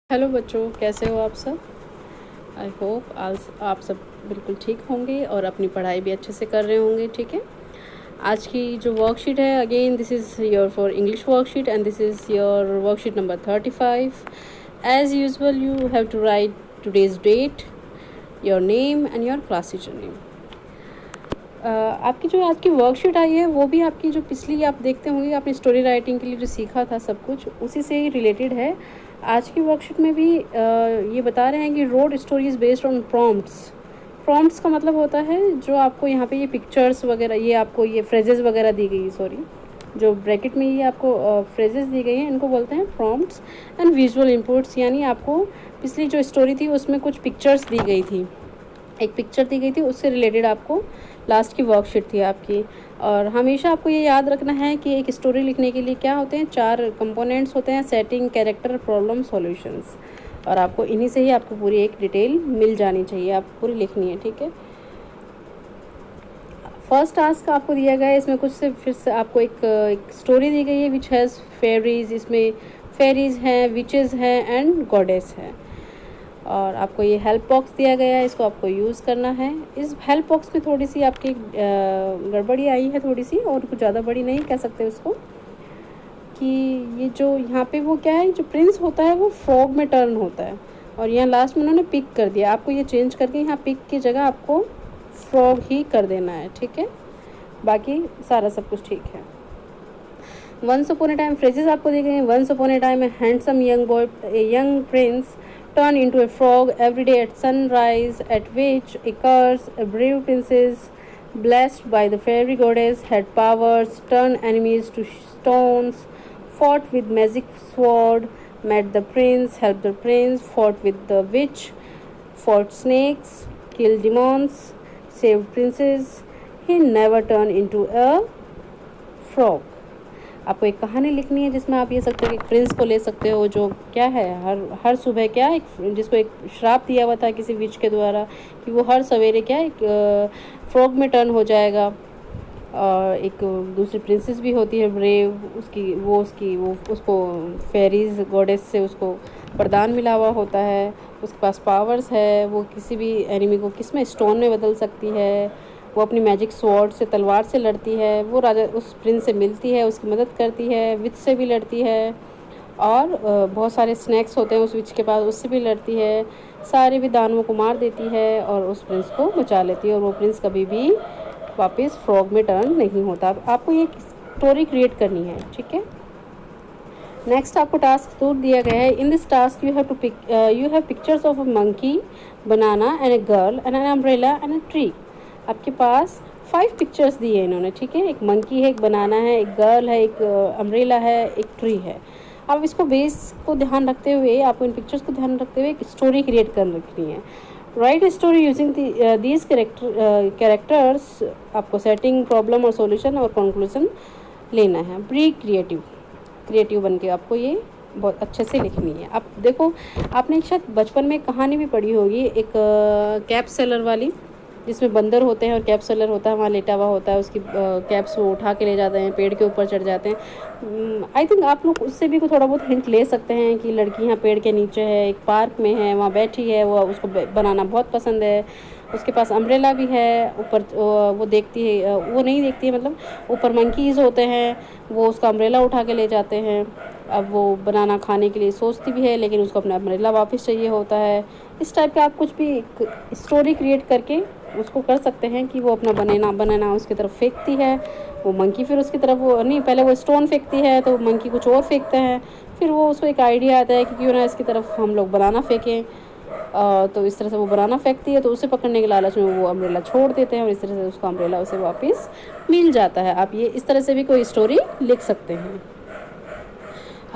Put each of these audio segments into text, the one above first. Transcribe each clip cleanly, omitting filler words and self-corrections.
Hello बच्चों, कैसे हो आप सब। आई होप आज आप सब बिल्कुल ठीक होंगे और अपनी पढ़ाई भी अच्छे से कर रहे होंगे। ठीक है, आज की जो वर्कशीट है, again this is your for English worksheet and this is your worksheet number 35। As usual you have to write today's date, your name and your class teacher name. आपकी जो आज की वर्कशीट आई है वो भी आपकी जो पिछली आप देखते होंगे, आपने स्टोरी राइटिंग के लिए जो सीखा था सब कुछ उसी से ही रिलेटेड है। आज की वर्कशीट में भी ये बता रहे हैं कि road stories based on prompts. Prompts का मतलब होता है जो आपको यहाँ पे ये पिक्चर्स वगैरह, ये आपको ये फ्रेजेस वगैरह दी गई, सॉरी जो ब्रैकेट में ये आपको फ्रेजेस दी गई हैं इनको बोलते हैं प्रॉम्प्ट्स एंड विजुअल इनपुट्स। यानी आपको पिछली जो स्टोरी थी उसमें कुछ पिक्चर्स दी गई थी, एक पिक्चर दी गई थी, उससे रिलेटेड आपको लास्ट की वर्कशीट थी आपकी। और हमेशा आपको ये याद रखना है कि एक स्टोरी लिखने के लिए क्या होते हैं, 4 कंपोनेंट्स होते हैं, सेटिंग, कैरेक्टर, प्रॉब्लम, सॉल्यूशंस। और आपको इन्हीं से ही आपको पूरी एक डिटेल मिल जानी चाहिए, आप पूरी लिखनी है। ठीक है, फर्स्ट टास्क आपको दिया गया है, इसमें कुछ से फिर से आपको एक स्टोरी दी गई है विच हैज़ फेरीज। इसमें फेरीज हैं, विचेस हैं एंड गॉडेस हैं। और आपको ये हेल्प बॉक्स दिया गया है, इसको आपको यूज़ करना है। इस हेल्प बॉक्स में थोड़ी सी आपकी गड़बड़ी आई है, थोड़ी सी, और कुछ ज़्यादा बड़ी नहीं कह सकते उसको, कि ये जो यहाँ पे वो क्या है, जो प्रिंस होता है वो फ्रॉग में टर्न होता है और यहाँ लास्ट में उन्होंने पिक कर दिया। आपको ये चेंज करके यहाँ पिक की जगह आपको फ्रॉग ही कर देना है। ठीक है, बाकी सारा सब कुछ ठीक है। Once upon a time phrases आपको दी गई हैं। Once upon a time a handsome young boy, a young prince turn into a frog every day at sunrise, at which a curse, a brave princess blessed by the fairy goddess had powers, turned enemies to stones, fought with magic sword, met the prince, helped the prince, fought with the witch, fought snakes, killed demons, saved princes. He never turned into a frog. आपको एक कहानी लिखनी है जिसमें आप ये सकते हो कि एक प्रिंस को ले सकते हो जो क्या है, हर सुबह क्या एक जिसको एक श्राप दिया हुआ था किसी विच के द्वारा कि वो हर सवेरे क्या एक फ्रॉग में टर्न हो जाएगा। और एक दूसरी प्रिंसेस भी होती है ब्रेव, वो उसको फेरीज गॉडेस से उसको वरदान मिला हुआ होता है, उसके पास पावर्स है, वो किसी भी एनिमी को किस में स्टोन में बदल सकती है, वो अपनी मैजिक स्वॉर्ड से तलवार से लड़ती है, वो राजा उस प्रिंस से मिलती है, उसकी मदद करती है, विच से भी लड़ती है, और बहुत सारे स्नैक्स होते हैं उस विच के पास, उससे भी लड़ती है, सारे भी दानवों को मार देती है और उस प्रिंस को बचा लेती है और वो प्रिंस कभी भी वापस फ्रॉग में टर्न नहीं होता। आपको ये स्टोरी क्रिएट करनी है। ठीक है, नेक्स्ट आपको टास्क 2 दिया गया है। In this task you have pictures of a monkey, banana and a girl and an umbrella and a tree. आपके पास 5 पिक्चर्स दिए हैं इन्होंने। ठीक है, एक मंकी है, एक बनाना है, एक गर्ल है, एक अम्ब्रेला है, एक ट्री है। अब इसको बेस को ध्यान रखते हुए, आपको इन पिक्चर्स को ध्यान रखते हुए एक स्टोरी क्रिएट कर रखनी है। Right story using these characters. आपको सेटिंग, प्रॉब्लम और सॉल्यूशन और कंक्लूजन लेना है। बी क्रिएटिव बन के आपको ये बहुत अच्छे से लिखनी है। आप देखो, आपने शायद बचपन में कहानी भी पढ़ी होगी, एक कैप सेलर वाली, जिसमें बंदर होते हैं और कैप सेलर होता है, वहाँ लेटा हुआ होता है, उसकी कैप्स वो उठा के ले जाते हैं, पेड़ के ऊपर चढ़ जाते हैं। आई थिंक आप लोग उससे भी थोड़ा बहुत हिंट ले सकते हैं कि लड़की यहाँ पेड़ के नीचे है, एक पार्क में है, वहाँ बैठी है, वो उसको बनाना बहुत पसंद है, उसके पास अम्ब्रेला भी है, ऊपर वो देखती है, वो नहीं देखती है, मतलब ऊपर मंकीज़ होते हैं, वो उसका अम्ब्रेला उठा के ले जाते हैं। अब वो बनाना खाने के लिए सोचती भी है लेकिन उसको अपना अम्ब्रेला वापस चाहिए होता है। इस टाइप का आप कुछ भी स्टोरी क्रिएट करके उसको कर सकते हैं कि वो अपना बनाना उसकी तरफ फेंकती है, वो मंकी फिर उसकी तरफ, वो नहीं, पहले वो स्टोन फेंकती है तो मंकी कुछ और फेंकते हैं, फिर वो उसको एक आइडिया आता है कि क्यों ना इसकी तरफ हम लोग बनाना फेंकें। तो इस तरह से वो बनाना फेंकती है तो उसे पकड़ने के लालच में वो अम्ब्रेला छोड़ देते हैं और इस तरह से उसका अम्ब्रेला उसे वापस मिल जाता है। आप ये इस तरह से भी कोई स्टोरी लिख सकते हैं।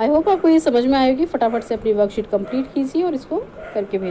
आई होप आपको ये समझ में आएगी। फटाफट से अपनी वर्कशीट कंप्लीट कीजिए और इसको करके भेजिए।